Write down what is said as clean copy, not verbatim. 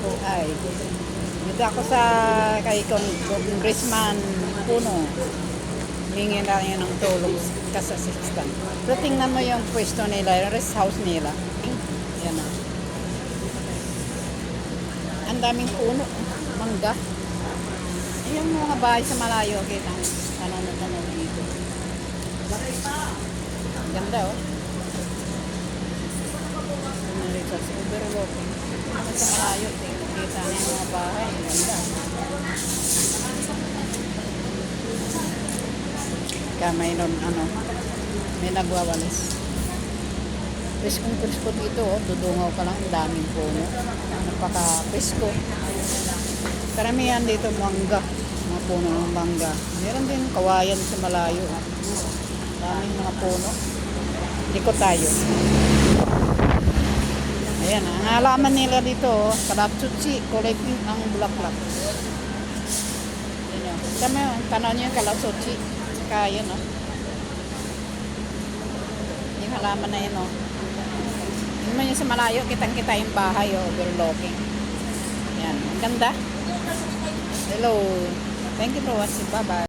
Ay, dito ako sa kay Congressman Puno. Hingi na rin ng tulong sa assistant. So, tingnan mo yung pwesto nila, yung rest house nila. Yan na. Ang daming puno, mangga. Yung mga bahay sa malayo, kita. Tanong dito. Ganda, oh. Narito sa overlooking. Sa malayo, kita na yung mga bahay. Ganda. Kaya may nun, may nagwawalis. Presko dito, oh. Dudungaw ka lang, ang daming puno. Napaka-presko. Karamihan dito, mangga. Mga puno ng mangga. Meron din kawayan sa malayo. Daming mga puno. Likot tayo. Ayan, ang halaman nila dito, oh, kalapsutsi, kulay pink ang bulaklak. Ayan, tama yun, tanaw nyo yung kalapsutsi. Saka yun, oh. Yung halaman na yun, oh. Yung man yung sa malayo, kitang-kita yung bahay, oh, overlooking. Ayan, ang ganda. Hello. Thank you for watching. Bye-bye.